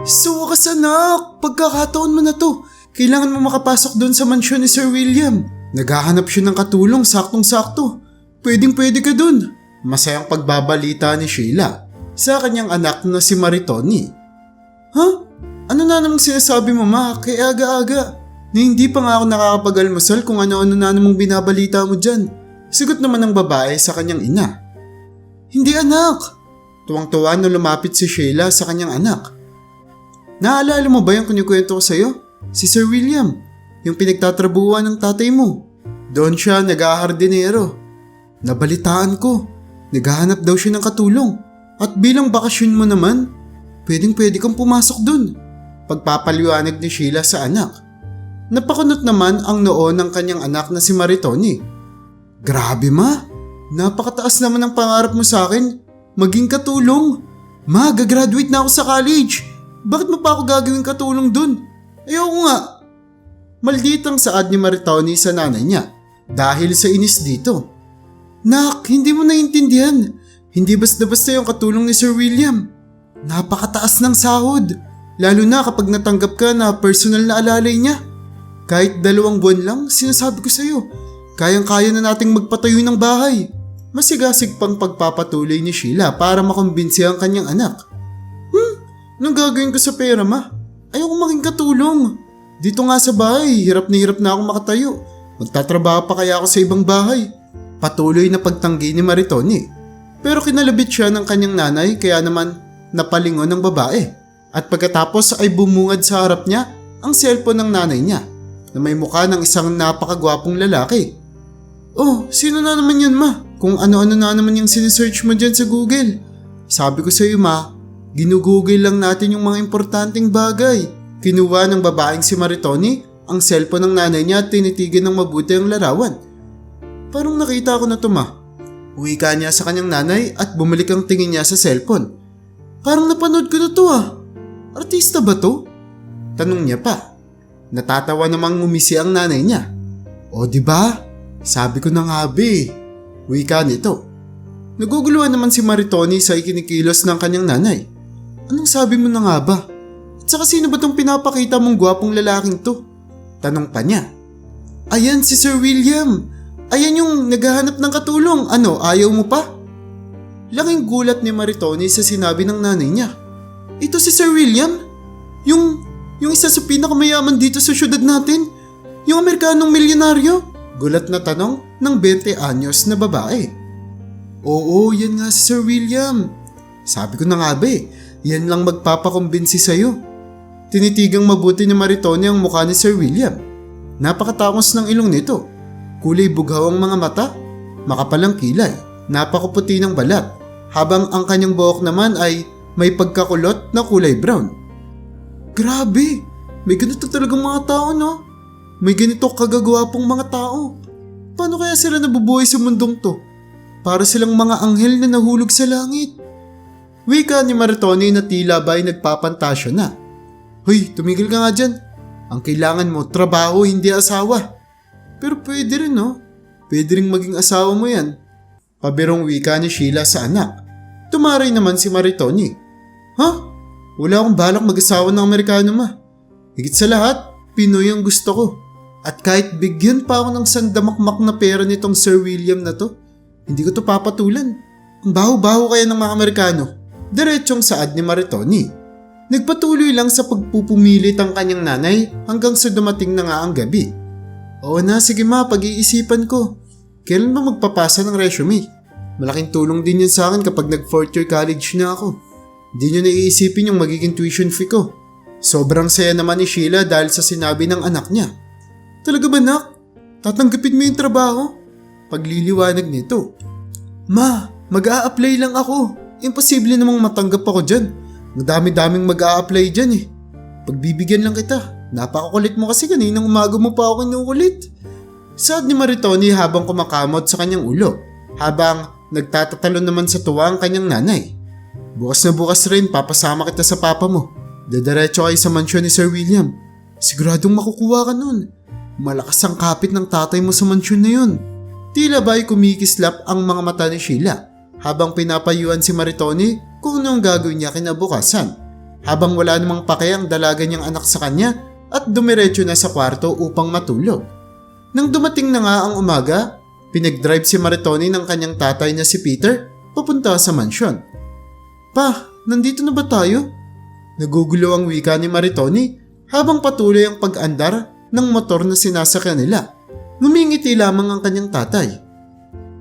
Sa wakas anak, pagkakataon mo na to. Kailangan mo makapasok doon sa mansyon ni Sir William. Naghahanap siya ng katulong, saktong-sakto. Pwedeng-pwede ka doon. Masayang pagbabalita ni Sheila sa kanyang anak na si Maritoni. Ha? Ano na namang sinasabi mo ma? Kaya aga-aga. Na hindi pa nga ako nakakapag-almusal kung ano-ano na namang binabalita mo dyan. Sigot naman ng babae sa kanyang ina. Hindi anak. Tuwang-tuwa nung lumapit si Sheila sa kanyang anak. Naalala mo ba yung kinikwento ko sa'yo? Si Sir William, yung pinagtatrabuhan ng tatay mo. Doon siya nag-ahardinero. Nabalitaan ko, naghahanap daw siya ng katulong. At bilang bakasyon mo naman, pwedeng-pwede kang pumasok doon. Pagpapaliwanag ni Sheila sa anak. Napakunot naman ang noo ng kanyang anak na si Maritoni. Grabe ma, napakataas naman ang pangarap mo sa akin. Maging katulong. Ma, gagraduate na ako sa college. Bakit mo pa ako gagawin katulong dun? Ayoko nga. Malditang saad ni Maritoni sa nanay niya dahil sa inis dito. Nak, hindi mo naiintindihan. Hindi basta-basta yung katulong ni Sir William. Napakataas ng sahod. Lalo na kapag natanggap ka na personal na alalay niya. Kahit 2 buwan lang, sinasabi ko sa'yo, kayang-kaya na nating magpatayo ng bahay. Masigasig pang pagpapatuloy ni Sheila para makumbinsi ang kanyang anak. Anong gagawin ko sa pera ma? Ayoko maging katulong. Dito nga sa bahay, hirap na akong makatayo. Magtatrabaho pa kaya ako sa ibang bahay? Patuloy na pagtanggi ni Maritoni. Pero kinalabit siya ng kanyang nanay kaya naman napalingon ng babae. At pagkatapos ay bumungad sa harap niya ang cellphone ng nanay niya na may mukha ng isang napakagwapong lalaki. Oh, sino na naman yan ma? Kung ano-ano na naman yung sinesearch mo dyan sa Google. Sabi ko sa iyo ma, ginugugol lang natin yung mga importanteng bagay. Kinuha ng babaeng si Maritoni ang cellphone ng nanay niya at tinitigan ng mabuti ang larawan. Parang nakita ko na to ma. Uwi ka niya sa kanyang nanay at bumalik ang tingin niya sa cellphone. Parang napanood ko na to ah. Artista ba to? Tanong niya pa. Natatawa namang ngumisi ang nanay niya. O diba? Sabi ko na nga be. Uwi ka nito. Naguguluhan naman si Maritoni sa ikinikilos ng kanyang nanay. Anong sabi mo na nga ba? At saka sino ba tong pinapakita mong gwapong lalaking to? Tanong pa niya. Ayan si Sir William. Ayan yung naghahanap ng katulong. Ano, ayaw mo pa? Laking gulat ni Maritoni sa sinabi ng nanay niya. Ito si Sir William? Yung isa sa pinakamayaman dito sa syudad natin? Yung Amerikanong milyonaryo? Gulat na tanong ng 20 anyos na babae. Oo, yan nga si Sir William. Sabi ko na nga ba yan lang magpapakumbinsi sa'yo. Tinitigang mabuti ni Maritoni ang mukha ni Sir William. Napakatangos ng ilong nito. Kulay bughaw ang mga mata, makapalang kilay, napakaputi ng balat, habang ang kanyang buhok naman ay may pagkakulot na kulay brown. Grabe, may ganito talagang mga tao no? May ganito kagagwapong mga tao. Paano kaya sila nabubuhay sa mundong to? Para silang mga anghel na nahulog sa langit. Wika ni Maritoni na tila ba'y nagpapantasyo na. Hoy, tumigil ka nga dyan. Ang kailangan mo, trabaho, hindi asawa. Pero pwede rin no? Pwede rin maging asawa mo yan. Pabirong wika ni Sheila sa anak. Tumaray naman si Maritoni. Ha? Wala akong balak mag-asawa ng Amerikano ma. Higit sa lahat, Pinoy ang gusto ko. At kahit bigyan pa ako ng sandamakmak na pera nitong Sir William na to, hindi ko to papatulan. Ang baho-baho kaya ng mga Amerikano. Diretsong saad ni Maritoni. Nagpatuloy lang sa pagpupumilit ang kanyang nanay hanggang sa dumating na nga ang gabi. Oo na, sige ma, pag-iisipan ko. Kailan ba magpapasa ng resume? Malaking tulong din yun sa akin kapag nag 4th year college na ako. Hindi nyo naiisipin yung magiging tuition fee ko. Sobrang saya naman ni Sheila dahil sa sinabi ng anak niya. Talaga ba nak? Tatanggapin mo yung trabaho? Pagliliwanag nito. Ma, mag-a-apply lang ako. Imposible namang matanggap ako dyan. Ang dami-daming mag-a-apply dyan eh. Pagbibigyan lang kita. Napakakulit mo kasi kaninang umaga mo pa ako kinukulit. Saad ni Maritoni habang kumakamot sa kanyang ulo. Habang nagtatatalon naman sa tuwa ang kanyang nanay. Bukas na bukas rin papasama kita sa papa mo. Dadiretso kayo sa mansyon ni Sir William. Siguradong makukuha ka nun. Malakas ang kapit ng tatay mo sa mansyon na yun. Tila ba'y kumikislap ang mga mata ni Sheila habang pinapayuan si Maritoni kung ano ang gagawin niya kinabukasan. habang wala namang pake ang dalaga niyang anak sa kanya at dumiretso na sa kwarto upang matulog. Nang dumating na nga ang umaga, pinag-drive si Maritoni ng kanyang tatay na si Peter papunta sa mansyon. Pa, nandito na ba tayo? Nagugulo ang wika ni Maritoni habang patuloy ang pag-andar ng motor na sinasakyan nila. Ngumingiti lamang ang kanyang tatay.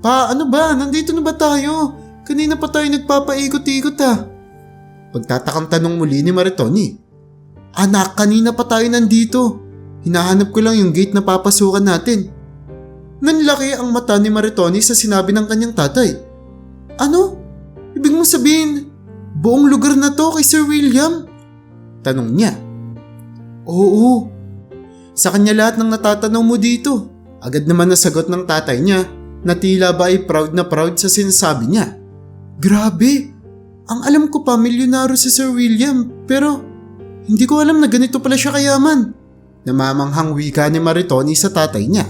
Pa, ano ba? Nandito na ba tayo? Kanina pa tayo nagpapaikot-ikot ha. Pagtatakang tanong muli ni Maritoni. Anak, kanina pa tayo nandito. Hinahanap ko lang yung gate na papasukan natin. Nanlaki ang mata ni Maritoni sa sinabi ng kanyang tatay. Ano? Ibig mong sabihin, buong lugar na to kay Sir William? Tanong niya. Oo. Sa kanya lahat ng natatanaw mo dito. Agad naman nasagot ng tatay niya na tila ba ay proud na proud sa sinasabi niya. Grabe! Ang alam ko pa milyonaryo si Sir William pero hindi ko alam na ganito pala siya kayaman. Namamanghang wika ni Maritoni sa tatay niya.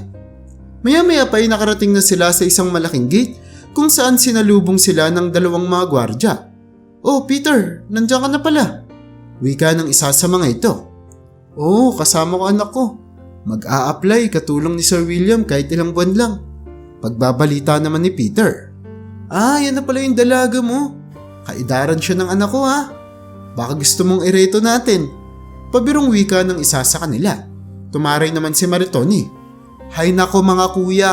Maya-maya pa ay nakarating na sila sa isang malaking gate kung saan sinalubong sila ng dalawang mga gwardya. Oh Peter, nandiyan ka na pala. Wika ng isa sa mga ito. Oo, kasama ko anak ko. Mag-a-apply katulong ni Sir William kahit ilang buwan lang. Pagbabalita naman ni Peter. Ah, yan na pala yung dalaga mo. Kaidaran siya ng anak ko ha. Baka gusto mong ireto natin. Pabirong wika ng isa sa kanila. Tumaray naman si Maritoni. Hay nako mga kuya,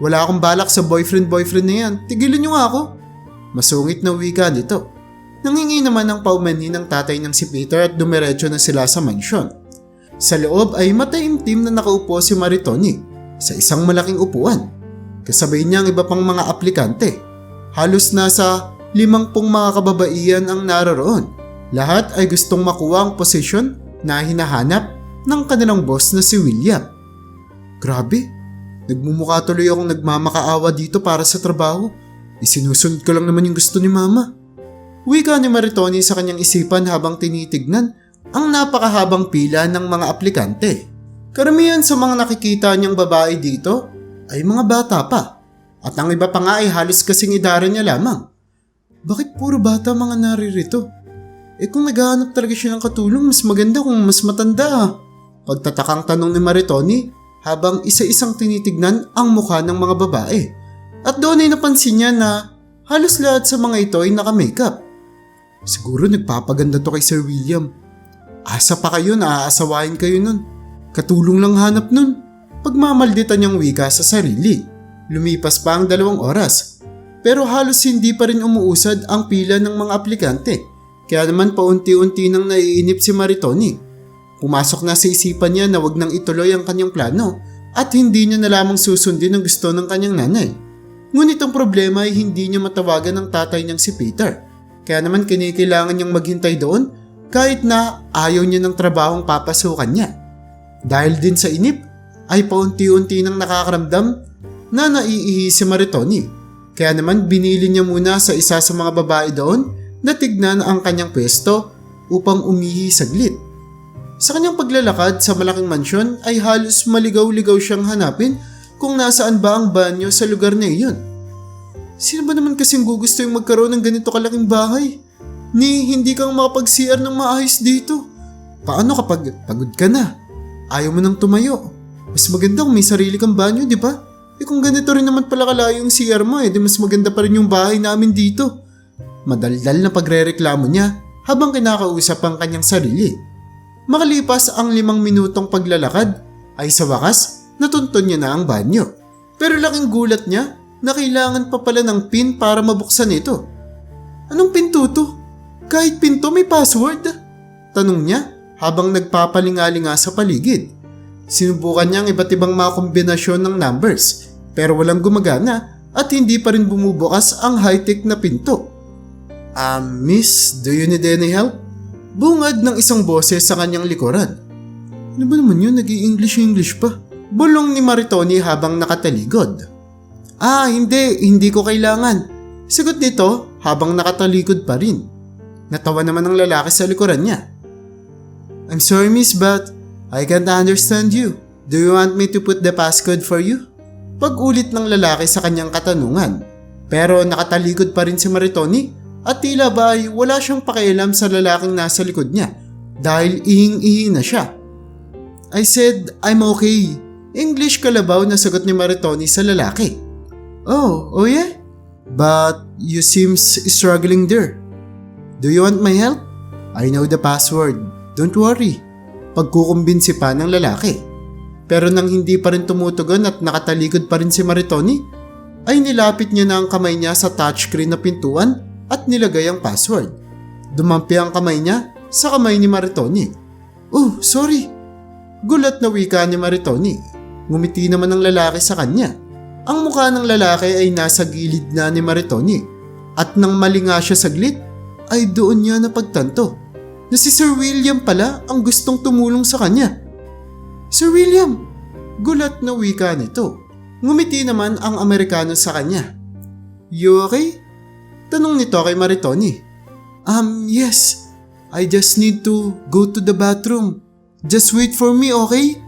wala akong balak sa boyfriend na yan. Tigilan niyo nga ako. Masungit na wika nito. Nangingi naman ang paumanhin ng tatay ng si Peter at dumiretso na sila sa mansyon. Sa loob ay mataimtim na nakaupo si Maritoni sa isang malaking upuan. Kasabay niya ang iba pang mga aplikante. Halos nasa 50 mga kababaihan ang naroroon. Lahat ay gustong makuha ang posisyon na hinahanap ng kanilang boss na si William. Grabe, nagmumukha tuloy akong nagmamakaawa dito para sa trabaho. Isinusunod ko lang naman yung gusto ni mama. Wika ni Maritoni sa kanyang isipan habang tinitignan ang napakahabang pila ng mga aplikante. Karamihan sa mga nakikita niyang babae dito ay mga bata pa. At ang iba pa nga ay halos kasing edara niya lamang. Bakit puro bata mga naririto? Kung naghahanap talaga siya ng katulong, mas maganda kung mas matanda. Pagtatakang tanong ni Maritoni habang isa-isang tinitignan ang mukha ng mga babae. At doon ay napansin niya na halos lahat sa mga ito ay naka-makeup. Siguro nagpapaganda to kay Sir William. Asa pa kayo na aasawain kayo nun. Katulong lang hanap nun. Pagmamalditan niyang wika sa sarili. Lumipas pa ang 2 oras. Pero halos hindi pa rin umuusad ang pila ng mga aplikante. Kaya naman paunti-unti nang naiinip si Maritoni. Pumasok na sa isipan niya na wag nang ituloy ang kanyang plano at hindi niya na lamang susundin ang gusto ng kanyang nanay. Ngunit ang problema ay hindi niya matawagan ang tatay niyang si Peter. Kaya naman kinikailangan niyang maghintay doon kahit na ayaw niya ng trabahong papasukan niya. Dahil din sa inip ay paunti-unti nang nakakaramdam na naiihi si Maritoni. Kaya naman binili niya muna sa isa sa mga babae doon na tignan ang kanyang pwesto upang umihi saglit. Sa kanyang paglalakad sa malaking mansyon ay halos maligaw-ligaw siyang hanapin kung nasaan ba ang banyo sa lugar na iyon. Sino ba naman kasing gugusto yung magkaroon ng ganito kalaking bahay? Ni hindi kang makapag-CR ng maayos dito. Paano kapag pagod ka na? Ayaw mo nang tumayo. Mas maganda kung may sarili kang banyo, di ba? Kung ganito rin naman pala kalayo yung CR mo di mas maganda pa rin yung bahay namin dito. Madaldal na pagrereklamo niya habang kinakausap ang kanyang sarili. Makalipas ang 5 minutong paglalakad ay sa wakas natuntun niya na ang banyo. Pero laking gulat niya na kailangan pa pala ng pin para mabuksan ito. Anong pinto to? Kahit pinto may password? Tanong niya habang nagpapalingalinga sa paligid. Sinubukan niya ang iba't ibang mga kombinasyon ng numbers pero walang gumagana at hindi pa rin bumubukas ang high-tech na pinto. Miss, do you need any help? Bungad ng isang boses sa kanyang likuran. Ano ba naman yun? Nag-i-English pa. Bulong ni Maritoni habang nakataligod. Hindi ko kailangan. Sagot nito habang nakatalikod pa rin. Natawa naman ang lalaki sa likuran niya. I'm sorry miss but I can't understand you. Do you want me to put the passcode for you? Pag-ulit ng lalaki sa kanyang katanungan. Pero nakatalikod pa rin si Maritoni at tila ba ay wala siyang pakialam sa lalaking nasa likod niya dahil ihing-ihi na siya. I said, I'm okay. English kalabaw na sagot ni Maritoni sa lalaki. Oh yeah? But you seems struggling there. Do you want my help? I know the password. Don't worry. Pagkukumbinsi pa ng lalaki. Pero nang hindi pa rin tumutugon at nakatalikod pa rin si Maritoni, ay nilapit niya na ang kamay niya sa touchscreen na pintuan at nilagay ang password. Dumampi ang kamay niya sa kamay ni Maritoni. Oh, sorry. Gulat na wika ni Maritoni. Ngumiti naman ang lalaki sa kanya. Ang mukha ng lalaki ay nasa gilid na ni Maritoni. At nang malinga siya saglit, ay doon niya napagtanto na si Sir William pala ang gustong tumulong sa kanya. Sir William! Gulat na wika nito. Ngumiti naman ang Amerikano sa kanya. You okay? Tanong nito kay Maritoni. Yes. I just need to go to the bathroom. Just wait for me, okay?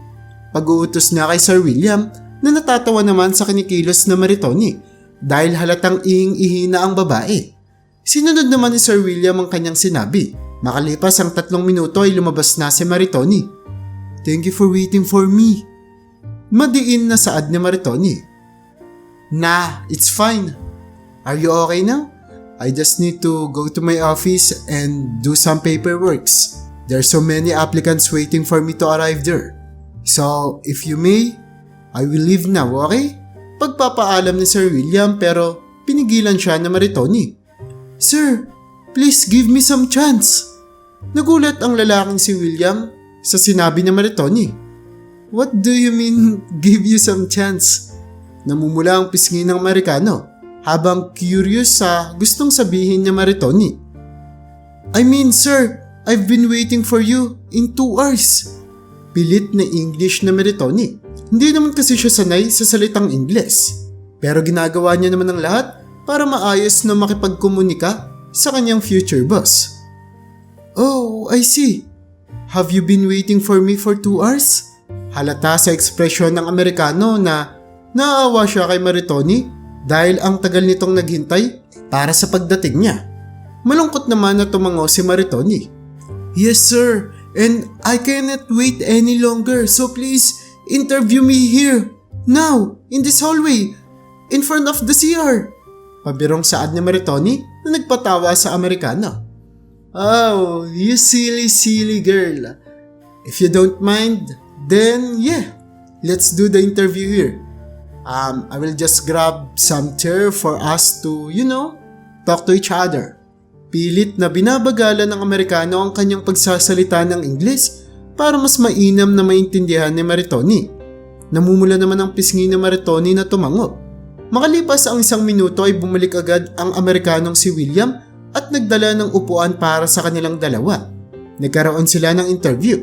Pag-uutos niya kay Sir William na natatawa naman sa kinikilos na Maritoni dahil halatang ihing-ihi na ang babae. Sinunod naman ni Sir William ang kanyang sinabi. Makalipas ang 3 minuto ay lumabas na si Maritoni. Thank you for waiting for me. Madiin na saad ni Maritoni. Nah, it's fine. Are you okay now? I just need to go to my office and do some paperworks. There are so many applicants waiting for me to arrive there. So, if you may, I will leave now, okay? Pagpapaalam ni Sir William pero pinigilan siya na Maritoni. Sir, please give me some chance. Nagulat ang lalaking si William sa sinabi ni Maritoni. What do you mean, give you some chance? Namumula ang pisngi ng Amerikano habang curious sa gustong sabihin ni Maritoni. I mean, sir, I've been waiting for you in 2 hours. Pilit na English na Maritoni. Hindi naman kasi siya sanay sa salitang Ingles. Pero ginagawa niya naman ang lahat para maayos na makipagkomunika sa kanyang future boss. Oh, I see. Have you been waiting for me for 2 hours? Halata sa ekspresyon ng Amerikano na naawa siya kay Maritoni dahil ang tagal nitong naghintay para sa pagdating niya. Malungkot naman na tumango si Maritoni. Yes sir, and I cannot wait any longer, so please interview me here, now, in this hallway, in front of the CR. Pabirong saad ni Maritoni na nagpatawa sa Amerikano. Oh, you silly girl. If you don't mind, then yeah, let's do the interview here. I will just grab some chair for us to, talk to each other. Pilit na binabagalan ng Amerikano ang kanyang pagsasalita ng Ingles para mas mainam na maintindihan ni Maritoni. Namumula naman ang pisngi ni Maritoni na tumango. Makalipas ang 1 minuto ay bumalik agad ang Amerikanong si William at nagdala ng upuan para sa kanilang dalawa. Nagkaroon sila ng interview.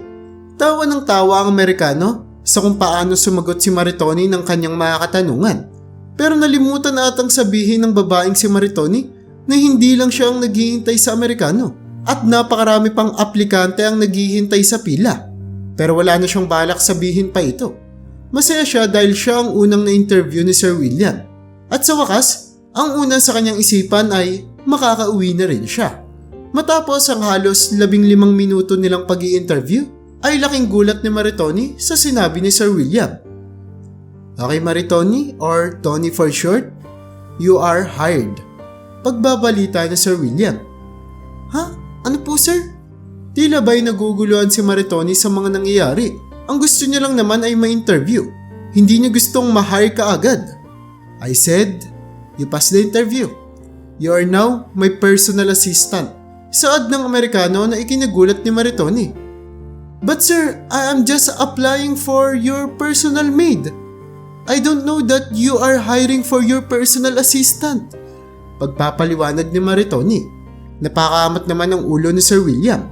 Tawa ng tawa ang Amerikano sa kung paano sumagot si Maritoni ng kanyang mga katanungan. Pero nalimutan na atang sabihin ng babaeng si Maritoni na hindi lang siya ang naghihintay sa Amerikano at napakarami pang aplikante ang naghihintay sa pila. Pero wala na siyang balak sabihin pa ito. Masaya siya dahil siya ang unang na-interview ni Sir William. At sa wakas, ang una sa kanyang isipan ay makakauwi na rin siya. Matapos ang halos 15 minuto nilang pag-i-interview, ay laking gulat ni Maritoni sa sinabi ni Sir William. Okay Maritoni, or Tony for short, you are hired. Pagbabalita ni Sir William. Ha? Ano po sir? Tila ba'y naguguluhan si Maritoni sa mga nangyayari. Ang gusto niya lang naman ay ma-interview. Hindi niya gustong ma-hire ka agad. I said, you passed the interview. You are now my personal assistant. Saad ng Amerikano na ikinagulat ni Maritoni. But sir, I am just applying for your personal maid. I don't know that you are hiring for your personal assistant. Pagpapaliwanag ni Maritoni. Napakaamat naman ang ulo ni Sir William.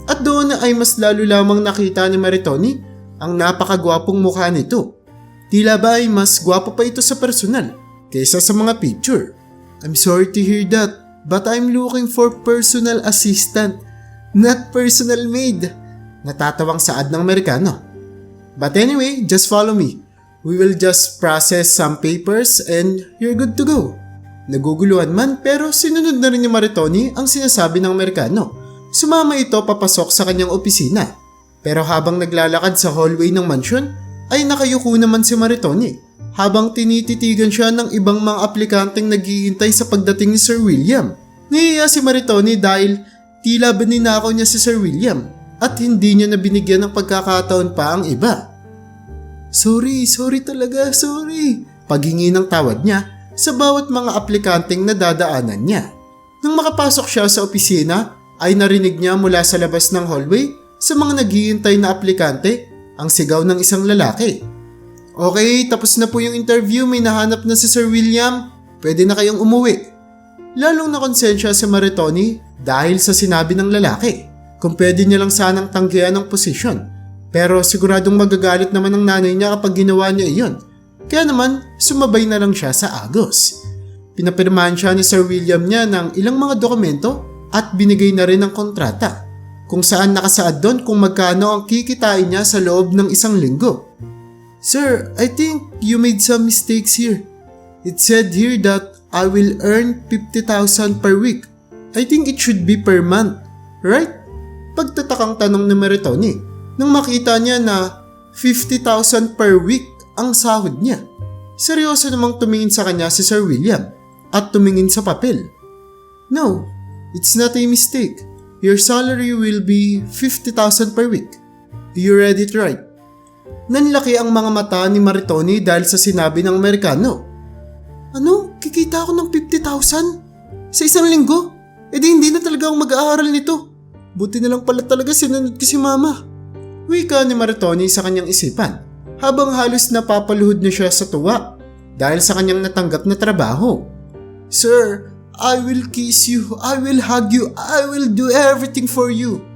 At doon ay mas lalo lamang nakita ni Maritoni ang napakagwapong mukha nito. Tila ba ay mas gwapo pa ito sa personal kaysa sa mga picture. I'm sorry to hear that, but I'm looking for personal assistant, not personal maid. Natatawang saad ng Amerikano. But anyway, just follow me. We will just process some papers and you're good to go. Naguguluhan man pero sinunod na rin ni Maritoni ang sinasabi ng Amerikano. Sumama ito papasok sa kanyang opisina. Pero habang naglalakad sa hallway ng mansyon ay nakayuko naman si Maritoni habang tinititigan siya ng ibang mga aplikanteng naghihintay sa pagdating ni Sir William. Nahiya si Maritoni dahil tila ba ninakaw niya si Sir William at hindi niya na binigyan ng pagkakataon pa ang iba. Sorry talaga. Paghingi ng tawad niya sa bawat mga aplikanteng nadadaanan niya. Nang makapasok siya sa opisina ay narinig niya mula sa labas ng hallway sa mga naghihintay na aplikante ang sigaw ng isang lalaki. Okay, tapos na po yung interview, may nahanap na si Sir William. Pwede na kayong umuwi. Lalong nakonsensya si Maritoni dahil sa sinabi ng lalaki. Kung pwede niya lang sanang tanggihan ang posisyon. Pero siguradong magagalit naman ang nanay niya kapag ginawa niya iyon. Kaya naman, sumabay na lang siya sa agos. Pinapirmahan siya ni Sir William niya ng ilang mga dokumento at binigay na rin ang kontrata, kung saan nakasaad doon kung magkano ang kikitain niya sa loob ng isang linggo. Sir, I think you made some mistakes here. It said here that I will earn 50,000 per week. I think it should be per month, right? Pagtatakang tanong ni Maritoni nang makita niya na 50,000 per week ang sahod niya. Seryoso namang tumingin sa kanya si Sir William at tumingin sa papel. No, it's not a mistake. Your salary will be 50,000 per week. You read it right. Nanlaki ang mga mata ni Maritoni dahil sa sinabi ng Amerikano. Ano? Kikita ako ng 50,000? Sa isang linggo? E di hindi na talaga ako mag-aaral nito. Buti na lang pala talaga sinunod ko si Mama. Wika ni Maritoni sa kanyang isipan habang halos napapaluhod na siya sa tuwa dahil sa kanyang natanggap na trabaho. Sir, I will kiss you, I will hug you, I will do everything for you.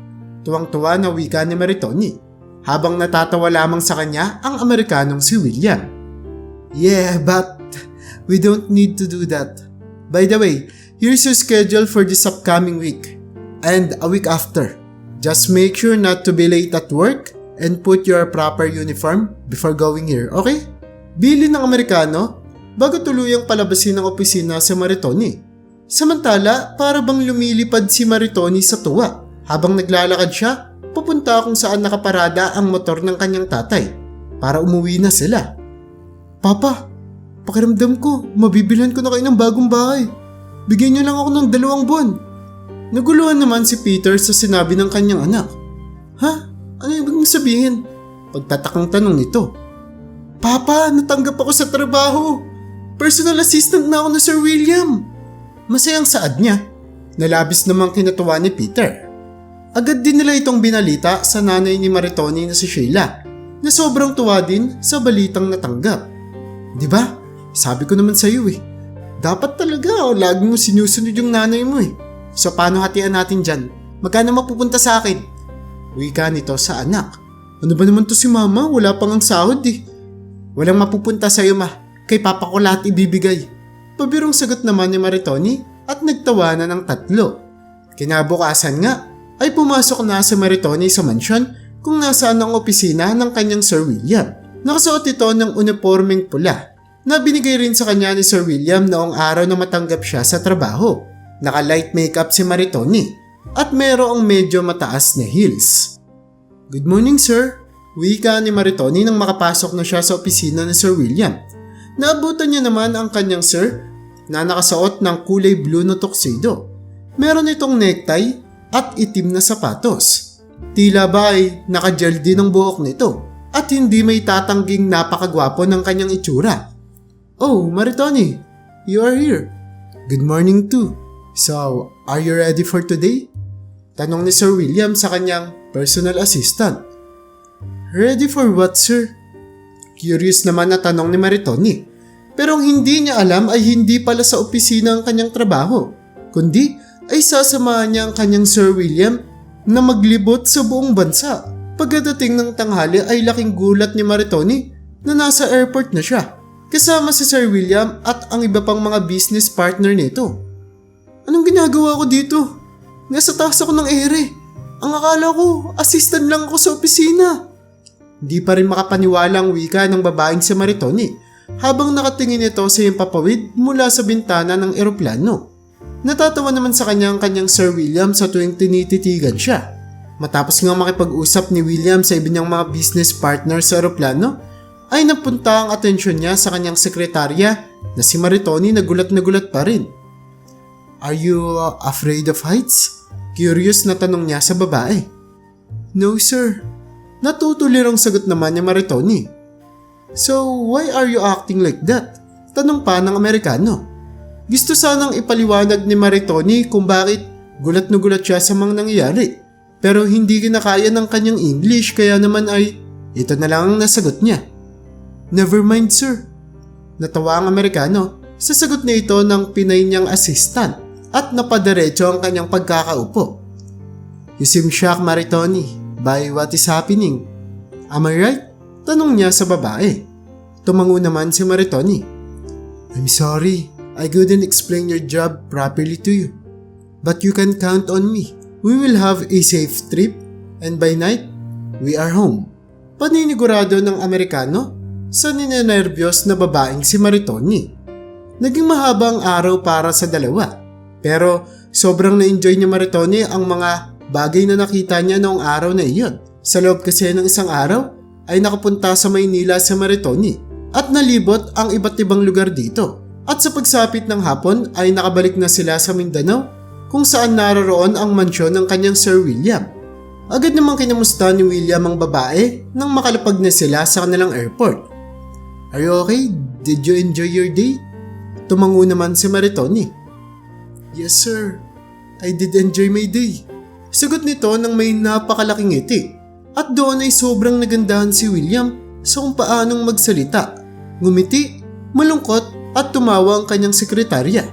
Tuwang-tuwa na wika ni Maritoni habang natatawa lamang sa kanya ang Amerikanong si William. Yeah, but we don't need to do that. By the way, here's your schedule for this upcoming week and a week after. Just make sure not to be late at work and put your proper uniform before going here, okay? Bilin ng Amerikano bago tuluyang palabasin ng opisina si Maritoni. Samantala, para bang lumilipad si Maritoni sa tuwa habang naglalakad siya papunta kung saan nakaparada ang motor ng kanyang tatay para umuwi na sila. Papa, pakiramdam ko, mabibilhan ko na kayo ng bagong bahay. Bigyan niyo lang ako ng 2 buwan. Naguluhan naman si Peter sa sinabi ng kanyang anak. Ha? Ano ibig sabihin? Pagtatakang tanong nito. Papa, natanggap ako sa trabaho. Personal assistant na ako ni Sir William. Masayang saad niya. Nalabis namang kinatuwa ni Peter. Agad din nila itong binalita sa nanay ni Maritoni na si Sheila na sobrang tuwa din sa balitang natanggap. Diba? Sabi ko naman sa iyo Dapat talaga lagi mo sinusunod yung nanay mo So paano hatian natin dyan? Magkano mapupunta sa akin? Wika nito sa anak. Ano ba naman to si Mama? Wala pang ang sahod Walang mapupunta sa iyo Kay Papa ko lahat ibibigay. Pabirong sagot naman ni Maritoni at nagtawanan ng 3. Kinabukasan nga ay pumasok na si Maritoni sa mansyon kung nasaan ang opisina ng kanyang Sir William. Nakasuot ito ng uniformeng pula na binigay rin sa kanya ni Sir William noong araw na matanggap siya sa trabaho. Naka-light makeup si Maritoni at merong medyo mataas na heels. Good morning, sir. Wika ni Maritoni nang makapasok na siya sa opisina ni Sir William. Naabutan niya naman ang kanyang sir na nakasuot ng kulay blue na tuxedo. Meron itong necktie at itim na sapatos. Tila ba ay naka-gel din ang buhok nito at hindi may tatangging napakagwapo ng kanyang itsura. Oh, Maritoni, you are here. Good morning too. So, are you ready for today? Tanong ni Sir William sa kanyang personal assistant. Ready for what, sir? Curious naman na tanong ni Maritoni. Pero ang hindi niya alam ay hindi pala sa opisina ang kanyang trabaho, kundi ay sasamahan niya ang kanyang Sir William na maglibot sa buong bansa. Pagkadating ng tanghali ay laking gulat ni Maritoni na nasa airport na siya, kasama si Sir William at ang iba pang mga business partner nito. Anong ginagawa ko dito? Nasa taas ako ng ere. Ang akala ko, assistant lang ako sa opisina. Hindi pa rin makapaniwala ang wika ng babaeng si Maritoni habang nakatingin ito sa himpapawid mula sa bintana ng eroplano. Natatawa naman sa kanya ang kanyang Sir William sa tuwing tinititigan siya. Matapos nga makipag-usap ni William sa iba niyang mga business partner sa eroplano, ay napunta ang atensyon niya sa kanyang sekretarya na si Maritoni na gulat pa rin. "Are you afraid of heights?" Curious na tanong niya sa babae. "No sir." Natutulirong sagot naman ni Maritoni. "So why are you acting like that?" Tanong pa ng Amerikano. Gusto sanang ipaliwanag ni Maritoni kung bakit gulat na gulat siya sa mga nangyayari. Pero hindi kinakaya ng kanyang English kaya naman ay ito na lang ang nasagot niya. "Never mind sir." Natawa ang Amerikano sa sagot na ito ng Pinay niyang assistant at napadiretso ang kanyang pagkakaupo. "You seem shocked, Maritoni, by what is happening. Am I right?" Tanong niya sa babae. Tumango naman si Maritoni. "I'm sorry, I couldn't explain your job properly to you. But you can count on me. We will have a safe trip and by night, we are home." Paninigurado ng Amerikano sa ninenervyos na babaeng si Maritoni. Naging mahaba ang araw para sa dalawa. Pero sobrang na-enjoy ni Maritoni ang mga bagay na nakita niya noong araw na iyon. Sa loob kasi ng isang araw ay nakapunta sa Maynila si Maritoni at nalibot ang iba't ibang lugar dito. At sa pagsapit ng hapon ay nakabalik na sila sa Mindanao kung saan naroroon ang mansyon ng kanyang Sir William. Agad namang kinamusta ni William ang babae nang makalapag na sila sa kanilang airport. "Are you okay? Did you enjoy your day?" Tumango naman si Maritoni. "Yes sir, I did enjoy my day." Sagot nito nang may napakalaking ngiti. At doon ay sobrang nagandahan si William sa kung paanong magsalita. Ngumiti, malungkot at tumawa ang kanyang sekretarya.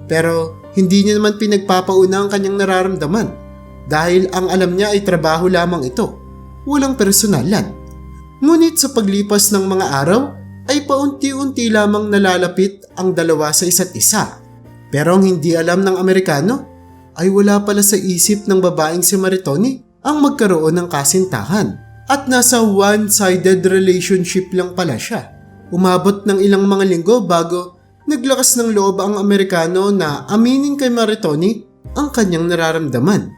Pero hindi niya naman pinagpapauna ang kanyang nararamdaman dahil ang alam niya ay trabaho lamang ito, walang personalan. Ngunit sa paglipas ng mga araw ay paunti-unti lamang nalalapit ang dalawa sa isa't isa. Pero ang hindi alam ng Amerikano ay wala pala sa isip ng babaeng si Maritoni ang magkaroon ng kasintahan at nasa one-sided relationship lang pala siya. Umabot ng ilang mga linggo bago naglakas ng loob ang Amerikano na aminin kay Maritoni ang kanyang nararamdaman.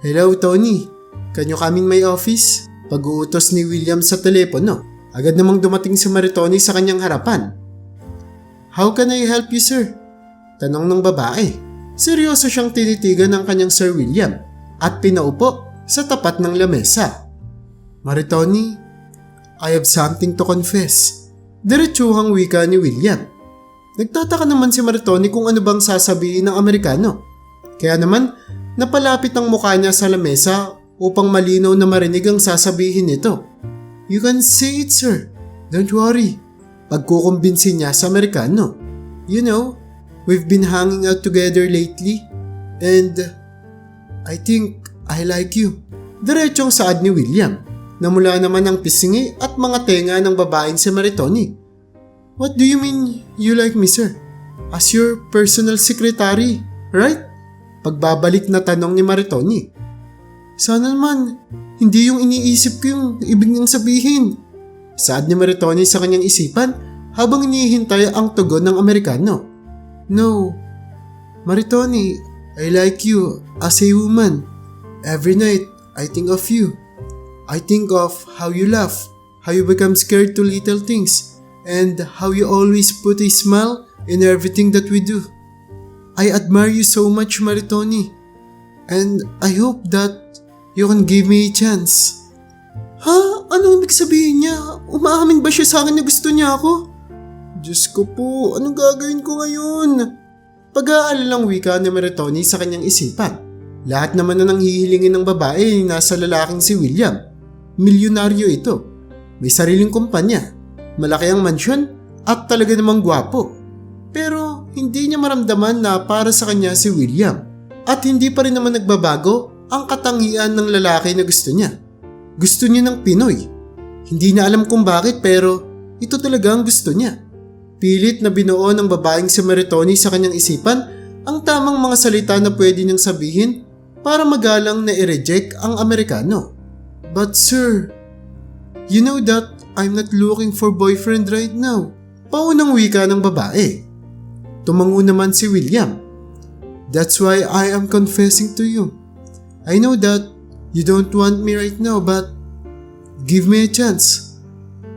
"Hello Tony, can you come in my office?" Pag-uutos ni William sa telepono. Agad namang dumating si Maritoni sa kanyang harapan. "How can I help you sir?" Tanong ng babae. Seryoso siyang tinitigan ng kanyang Sir William at pinaupo sa tapat ng lamesa. "Maritoni, I have something to confess." Diretsuhang wika ni William. Nagtataka naman si Maritoni kung ano bang sasabihin ng Amerikano. Kaya naman, napalapit ang mukha niya sa lamesa upang malinaw na marinig ang sasabihin nito. "You can say it sir, don't worry." Pagkukumbinsi niya sa Amerikano. "You know, we've been hanging out together lately and I think I like you." Diretsong saad ni William. Namula naman ang pisingi at mga tenga ng babaeng si Maritoni. "What do you mean you like me sir? As your personal secretary, right?" Pagbabalik na tanong ni Maritoni. "Sana naman, hindi yung iniisip ko yung ibig niyang sabihin." Saad ni Maritoni sa kanyang isipan habang hinihintay ang tugon ng Amerikano. "No, Maritoni, I like you as a woman. Every night, I think of you. I think of how you laugh, how you become scared to little things, and how you always put a smile in everything that we do. I admire you so much, Maritoni, and I hope that you can give me a chance." "Ha? Anong ibig sabihin niya? Umaamin ba siya sa akin na gusto niya ako?" "Diyos ko po, anong gagawin ko ngayon?" Pag-aalalang wika ni Maritoni sa kanyang isipan. Lahat naman na nang hihilingin ng babae ay nasa lalaking si William. Milyonaryo ito. May sariling kumpanya. Malaki ang mansyon at talaga namang gwapo. Pero hindi niya maramdaman na para sa kanya si William. At hindi pa rin naman nagbabago ang katangian ng lalaki na gusto niya. Gusto niya ng Pinoy. Hindi na alam kung bakit pero ito talaga ang gusto niya. Pilit na binuo ng babaeng si Maritoni sa kanyang isipan ang tamang mga salita na pwede niyang sabihin para magalang na i-reject ang Amerikano. "But sir, you know that I'm not looking for boyfriend right now." Paunang wika ng babae. Tumango naman si William. That's why I am confessing to you. I know that you don't want me right now, but give me a chance.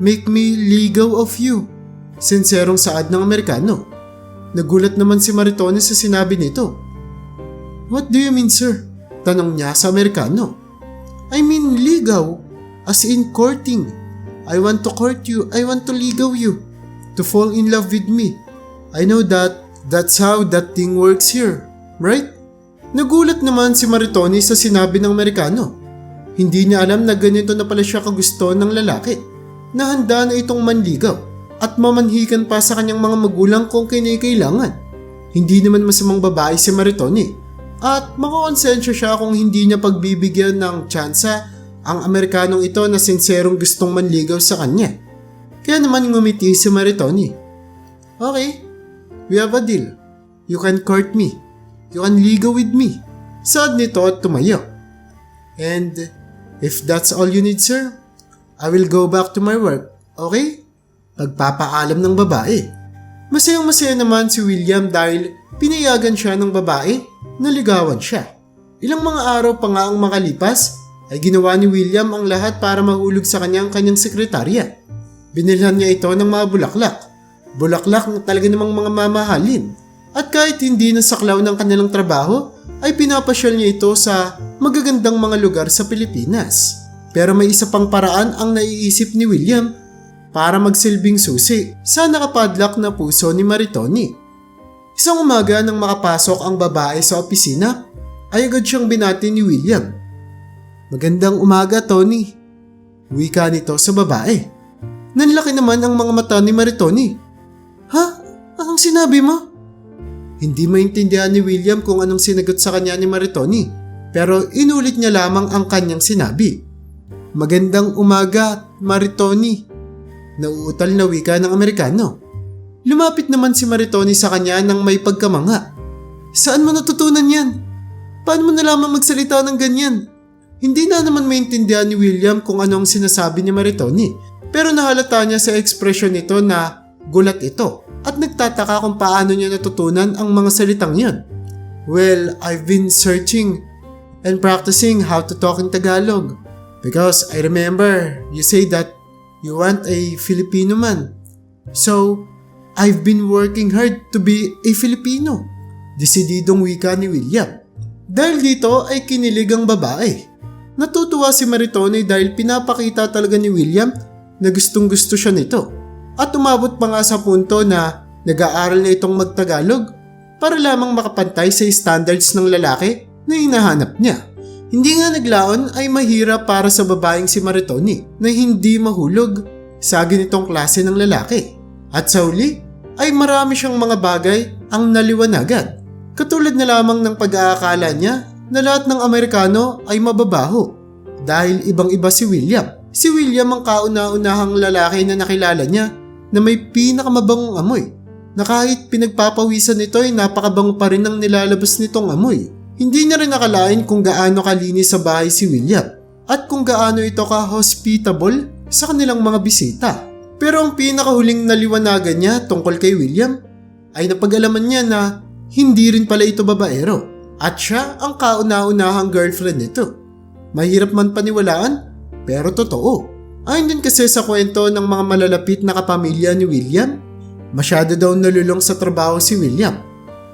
Make me ligaw of you. Sinserong saad ng Amerikano. Nagulat naman si Maritoni sa sinabi nito. What do you mean, sir? Tanong niya sa Amerikano. I mean ligaw, as in courting. I want to court you, I want to ligaw you, to fall in love with me. I know that that's how that thing works here, right? Nagulat naman si Maritoni sa sinabi ng Amerikano. Hindi niya alam na ganito na pala siya kagusto ng lalaki, na handa na itong manligaw at mamanhikan pa sa kanyang mga magulang kung kinakailangan. Hindi naman masamang babae si Maritoni at makakonsensya siya kung hindi niya pagbibigyan ng tsansa ang Amerikanong ito na sinserong gustong manligaw sa kanya. Kaya naman ngumiti si Maritoni. Okay, we have a deal. You can court me. You can ligaw with me. Saad nito at tumayo. And if that's all you need, sir, I will go back to my work. Okay? Pagpapaalam ng babae. Masayang-masaya naman si William dahil pinayagan siya ng babae na ligawan siya. Ilang mga araw pa nga ang makalipas ay ginawa ni William ang lahat para mahulog sa kanyang sekretarya. Binilhan niya ito ng mga bulaklak. Bulaklak na talaga namang mga mamahalin. At kahit hindi nasaklaw ng kanilang trabaho, ay pinapasyal niya ito sa magagandang mga lugar sa Pilipinas. Pero may isa pang paraan ang naiisip ni William para magsilbing susi sa nakapadlak na puso ni Maritoni. Isang umaga nang makapasok ang babae sa opisina, ay agad siyang binati ni William. Magandang umaga, Tony. Wika nito sa babae. Nanlaki naman ang mga mata ni Maritoni. Ha? Anong sinabi mo? Hindi maintindihan ni William kung anong sinagot sa kanya ni Maritoni, pero inulit niya lamang ang kanyang sinabi. Magandang umaga, Maritoni. Nauutal na wika ng Amerikano. Lumapit naman si Maritoni sa kanya nang may pagkamangha. Saan mo natutunan yan? Paano mo nalaman magsalita ng ganyan? Hindi na naman maintindihan ni William kung ano ang sinasabi ni Maritoni, pero nahalata niya sa ekspresyon nito na gulat ito at nagtataka kung paano niya natutunan ang mga salitang yan. Well, I've been searching and practicing how to talk in Tagalog because I remember you say that you want a Filipino man. So, I've been working hard to be a Filipino. Desididong wika ni William. Dahil dito ay kinilig ang babae. Natutuwa si Maritoni dahil pinapakita talaga ni William na gustong-gusto siya nito. At umabot pa nga sa punto na nag-aaral na itong magtagalog para lamang makapantay sa standards ng lalaki na hinahanap niya. Hindi nga naglaon ay mahirap para sa babaeng si Maritoni na hindi mahulog sa ganitong klase ng lalaki. At sa uli ay marami siyang mga bagay ang naliwanagan. Katulad na lamang ng pag-aakala niya na lahat ng Amerikano ay mababaho dahil ibang-iba si William. Si William ang kauna-unahang lalaki na nakilala niya na may pinakamabangong amoy na kahit pinagpapawisan nito ay napakabango pa rin ang nilalabas nitong amoy. Hindi niya rin nakalain kung gaano kalinis sa bahay si William at kung gaano ito ka-hospitable sa kanilang mga bisita. Pero ang pinakahuling naliwanagan niya tungkol kay William ay napag-alaman niya na hindi rin pala ito babaero at siya ang kauna-unahang girlfriend nito. Mahirap man paniwalaan pero totoo. Ayon din kasi sa kwento ng mga malalapit na kapamilya ni William, masyado daw nalulong sa trabaho si William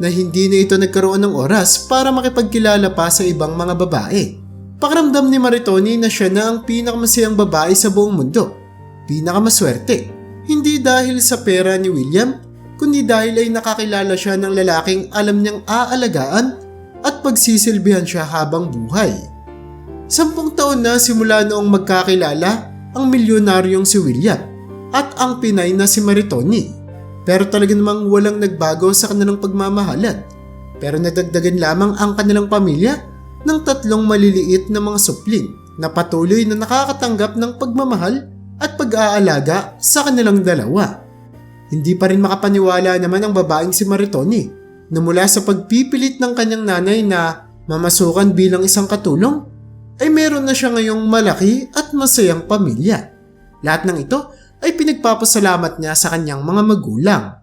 na hindi na ito nagkaroon ng oras para makipagkilala pa sa ibang mga babae. Pakiramdam ni Maritoni na siya na ang pinakamasayang babae sa buong mundo. Pinakamaswerte. Hindi dahil sa pera ni William, kundi dahil ay nakakilala siya ng lalaking alam niyang aalagaan at pagsisilbihan siya habang buhay. 10 taon na simula noong magkakilala ang milyonaryong si William at ang Pinay na si Maritoni. Pero talaga namang walang nagbago sa kanilang pagmamahalan. Pero nadagdagan lamang ang kanilang pamilya ng 3 maliliit na mga supling na patuloy na nakakatanggap ng pagmamahal at pag-aalaga sa kanilang dalawa. Hindi pa rin makapaniwala naman ang babaeng si Maritoni na mula sa pagpipilit ng kanyang nanay na mamasukan bilang isang katulong, ay meron na siya ngayong malaki at masayang pamilya. Lahat ng ito ay pinagpapasalamat niya sa kanyang mga magulang.